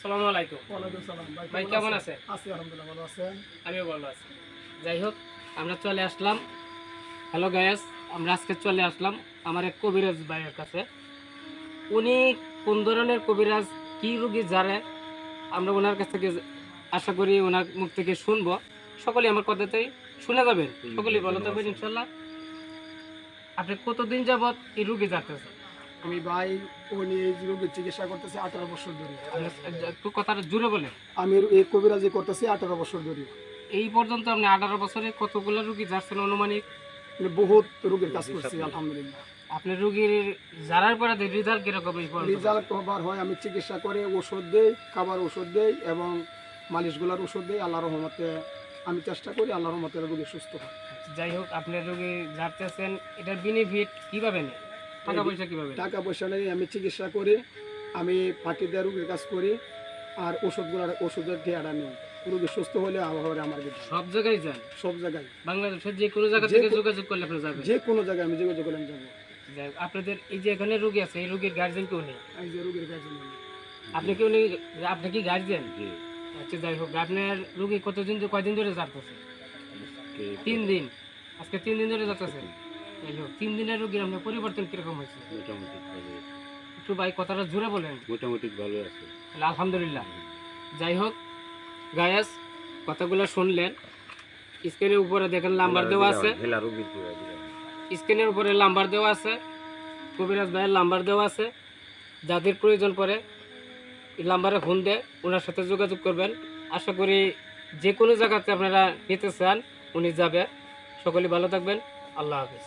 আসসালামু আলাইকুম। ওয়ালাইকুম সালাম। ভাই কেমন আছেন? আছি আলহামদুলিল্লাহ, ভালো আছেন? আমিও ভালো আছি। যাই হোক, আমরা চলে আসলাম। হ্যালো গায়েস, আমরা আজকে চলে আসলাম আমার এক কবিরাজ ভাইয়ের কাছে। উনি কোন ধরনের কবিরাজ, কি রোগী জানে, আমরা ওনার কাছ থেকে আশা করি ওনার মুখ থেকে শুনবো। সকলে আমার কথাতেই শুনে যাবেন, সকলেই ভালো থাকবেন ইনশাল্লাহ। আপনি কতদিন যাবত এই রোগী জানতেছেন? আমি ভাই উনি এই রোগীর চিকিৎসা করতেছি 18 বছর ধরে। একটু কথাটা জুড়ে বলেন। আমি এই কবিরাজি করতেছি 18 বছর ধরে। এই পর্যন্ত আপনি 18 বছরে কতগুলো রোগী যাচ্ছেন অনুমানিক? আমি বহুত রোগীর কাজ করছি আলহামদুলিল্লাহ। আপনি রোগীর জানার পরে রেজাল্ট কিরকম? রেজাল্ট কবার হয়, আমি চিকিৎসা করে ওষুধ দেই, খাবার ওষুধ দেই এবং মালিশগুলার ওষুধ দেই। আল্লাহর রহমতে আমি চেষ্টা করি, আল্লাহর রহমতে রোগী সুস্থ হয়। যাই হোক, আপনি রোগী জানতেছেন, এটার বেনিফিট কিভাবে নেই, টাকা পয়সা কিভাবে? টাকা পয়সা নেই, আমি চিকিৎসা করি, আমি ফাঁকি দেওয়া রোগীর কাজ করি আর ওষুধের ঠেয়াটা নেই। রোগী সুস্থ হলে আবহাওয়া আমার কাছে সব জায়গায় যান? সব জায়গায়, বাংলাদেশের যে কোনো জায়গা থেকে যোগাযোগ করলে আপনি যাবেন? যে কোনো জায়গায় আমি যোগাযোগ করলে যাবো। যাই হোক, আপনাদের এই যে এখানে রোগী আছে, এই রোগীর গার্জেন কেউ নেই? এই যে রোগীর কাছে আপনি কেউ নেই? আপনি কি গার্জেন? আচ্ছা, যাই হোক, আপনার রোগী কয়দিন ধরে যাচ্ছে? 3 দিন। আজকে 3 দিন ধরে যাচ্ছে। যাই হোক, 3 দিনের রোগীর আপনার পরিবর্তন কিরকম হয়েছে? মোটামুটি ভালো। একটু ভাই কথাটা জোরে বলেন। মোটামুটি ভালো আছে। তাহলে আলহামদুলিল্লাহ। যাই হোক গায়াস, কথাগুলো শুনলেন। স্ক্রিনের উপরে দেখেন নাম্বার দেওয়া আছে, স্ক্রিনের উপরে নাম্বার দেওয়া আছে, কবিরাজ ভাইয়ের নাম্বার দেওয়া আছে। যাদের প্রয়োজন পড়ে এই নাম্বারে ফোন দিয়ে ওনার সাথে যোগাযোগ করবেন। আশা করি যে কোনো জায়গাতে আপনারা নিতে চান উনি যাবে। সকলে ভালো থাকবেন। আল্লাহ হাফেজ।